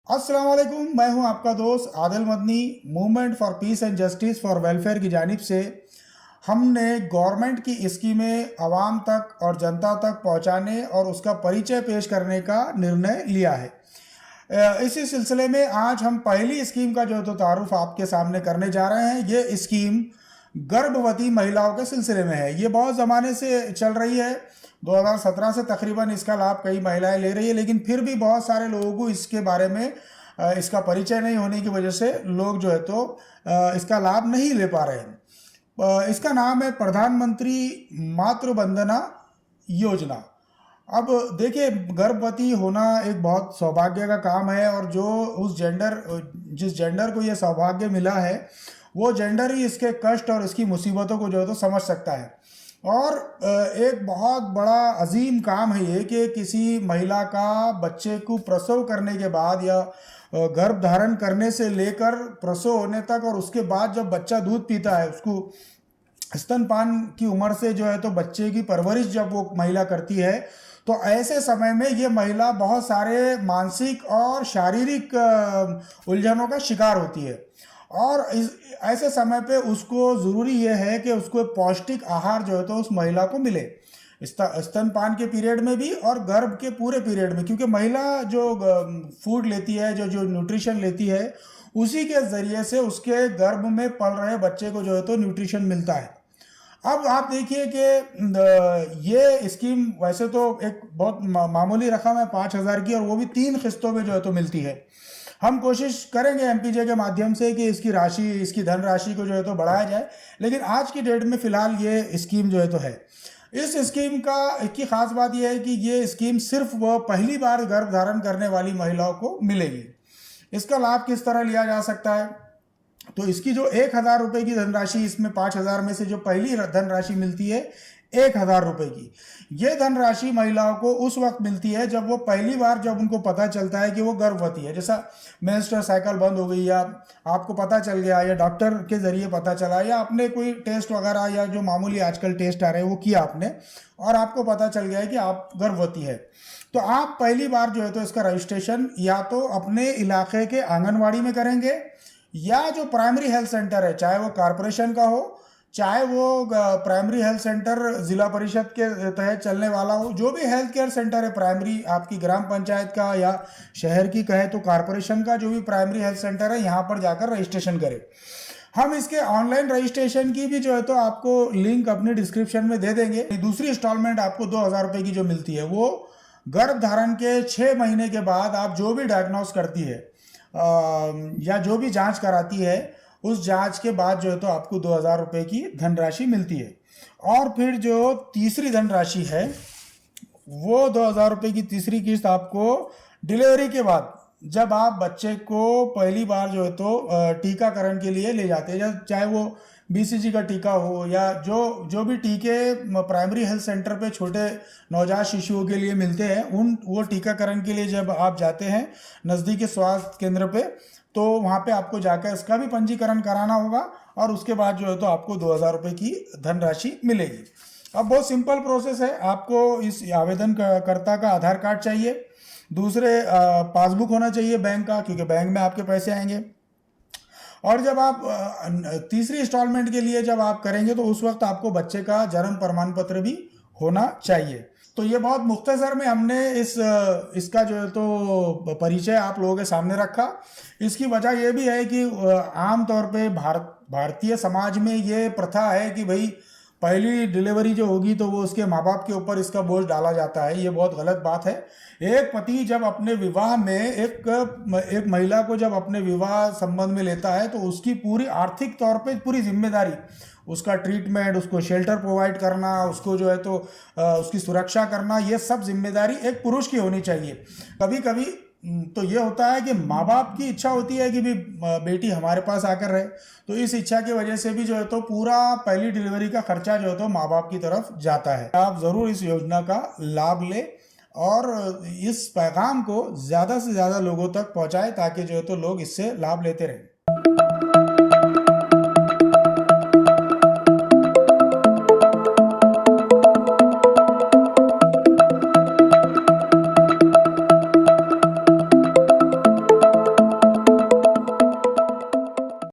अस्सलाम वालेकुम, मैं हूं आपका दोस्त Adil Madani. Movement for peace and justice for welfare की जानिब से हमने गवर्नमेंट की स्कीमें आवाम तक और जनता तक पहुंचाने और उसका परिचय पेश करने का निर्णय लिया है। इसी सिलसिले में आज हम पहली स्कीम का जो तो तारुफ आपके सामने करने जा रहे हैं। ये स्कीम गर्भवती महिलाओं के सिलसिले में है। ये बहुत ज़माने से चल रही है, 2017 से तकरीबन इसका लाभ कई महिलाएं ले रही है, लेकिन फिर भी बहुत सारे लोगों को इसके बारे में इसका परिचय नहीं होने की वजह से लोग जो है तो इसका लाभ नहीं ले पा रहे हैं। इसका नाम है प्रधानमंत्री मातृ वंदना योजना। अब देखिए, गर्भवती होना एक बहुत सौभाग्य का काम है, और जो जिस जेंडर को ये सौभाग्य मिला है वो जेंडर ही इसके कष्ट और इसकी मुसीबतों को जो है तो समझ सकता है। और एक बहुत बड़ा अजीम काम है ये कि किसी महिला का बच्चे को प्रसव करने के बाद या गर्भ धारण करने से लेकर प्रसव होने तक, और उसके बाद जब बच्चा दूध पीता है, उसको स्तनपान की उम्र से जो है तो बच्चे की परवरिश जब वो महिला करती है, तो ऐसे समय में ये महिला बहुत सारे मानसिक और शारीरिक उलझनों का शिकार होती है। और ऐसे समय पे उसको ज़रूरी ये है कि उसको पौष्टिक आहार जो है तो उस महिला को मिले, स्तनपान के पीरियड में भी और गर्भ के पूरे पीरियड में, क्योंकि महिला जो फूड लेती है, जो जो न्यूट्रिशन लेती है, उसी के ज़रिए से उसके गर्भ में पल रहे बच्चे को जो है तो न्यूट्रिशन मिलता है। अब आप देखिए कि ये स्कीम वैसे तो एक बहुत मामूली रकम है 5,000 की, और वो भी 3 किस्तों में जो है तो मिलती है। हम कोशिश करेंगे एमपीजे के माध्यम से कि इसकी धनराशि को जो है तो बढ़ाया जाए, लेकिन आज की डेट में फ़िलहाल ये स्कीम जो है तो है। इस स्कीम की ख़ास बात यह है कि ये स्कीम सिर्फ वो पहली बार गर्भ धारण करने वाली महिलाओं को मिलेगी। इसका लाभ किस तरह लिया जा सकता है? तो इसकी जो 1,000 रुपये की धनराशि, इसमें 5,000 में से जो पहली धनराशि मिलती है 1,000 रुपये की, ये धनराशि महिलाओं को उस वक्त मिलती है जब वो पहली बार, जब उनको पता चलता है कि वो गर्भवती है। जैसा मेंस्ट्रुअल साइकिल बंद हो गई, या आपको पता चल गया, या डॉक्टर के जरिए पता चला, या आपने कोई टेस्ट वगैरह, या जो मामूली आजकल टेस्ट आ रहे हैं वो किया आपने, और आपको पता चल गया है कि आप गर्भवती है, तो आप पहली बार जो है तो इसका रजिस्ट्रेशन या तो अपने इलाके के आंगनवाड़ी में करेंगे, या जो प्राइमरी हेल्थ सेंटर है, चाहे वो कॉरपोरेशन का हो, चाहे वो प्राइमरी हेल्थ सेंटर जिला परिषद के तहत चलने वाला हो, जो भी हेल्थ केयर सेंटर है प्राइमरी, आपकी ग्राम पंचायत का या शहर की कहे तो कॉरपोरेशन का जो भी प्राइमरी हेल्थ सेंटर है, यहाँ पर जाकर रजिस्ट्रेशन करें। हम इसके ऑनलाइन रजिस्ट्रेशन की भी जो है तो आपको लिंक अपनी डिस्क्रिप्शन में दे देंगे। दूसरी इंस्टॉलमेंट आपको 2,000 रुपये की जो मिलती है, वो गर्भ धारण के 6 महीने के बाद आप जो भी डायग्नोस करती है या जो भी जांच कराती है, उस जांच के बाद जो है तो आपको 2,000 रुपये की धनराशि मिलती है। और फिर जो तीसरी धनराशि है, वो 2,000 रुपये की तीसरी किस्त आपको डिलीवरी के बाद, जब आप बच्चे को पहली बार जो है तो टीकाकरण के लिए ले जाते हैं, चाहे वो बीसीजी का टीका हो, या जो भी टीके प्राइमरी हेल्थ सेंटर पे छोटे नवजात शिशुओं के लिए मिलते हैं, वो टीकाकरण के लिए जब आप जाते हैं नज़दीकी स्वास्थ्य केंद्र पे, तो वहाँ पे आपको जाकर इसका भी पंजीकरण कराना होगा, और उसके बाद जो है तो आपको 2,000 रुपये की धनराशि मिलेगी। अब बहुत सिंपल प्रोसेस है। आपको इस आवेदन कर्ता का आधार कार्ड चाहिए, दूसरे पासबुक होना चाहिए बैंक का, क्योंकि बैंक में आपके पैसे आएंगे। और जब आप तीसरी इंस्टॉलमेंट के लिए जब आप करेंगे, तो उस वक्त आपको बच्चे का जन्म प्रमाण पत्र भी होना चाहिए। तो ये बहुत मुख्तसर में हमने इसका जो है तो परिचय आप लोगों के सामने रखा। इसकी वजह यह भी है कि आम तौर पे भारतीय समाज में ये प्रथा है कि भाई पहली डिलीवरी जो होगी तो वो उसके माँ बाप के ऊपर इसका बोझ डाला जाता है। ये बहुत गलत बात है। एक पति जब अपने विवाह में एक महिला को जब अपने विवाह संबंध में लेता है, तो उसकी पूरी आर्थिक तौर पे पूरी जिम्मेदारी, उसका ट्रीटमेंट, उसको शेल्टर प्रोवाइड करना, उसको जो है तो उसकी सुरक्षा करना, ये सब जिम्मेदारी एक पुरुष की होनी चाहिए। कभी कभी तो ये होता है कि माँ बाप की इच्छा होती है कि भी बेटी हमारे पास आकर रहे, तो इस इच्छा की वजह से भी जो है तो पूरा पहली डिलीवरी का खर्चा जो है तो माँ बाप की तरफ जाता है। आप ज़रूर इस योजना का लाभ लें और इस पैगाम को ज़्यादा से ज़्यादा लोगों तक पहुँचाएं, ताकि जो है तो लोग इससे लाभ लेते रहें।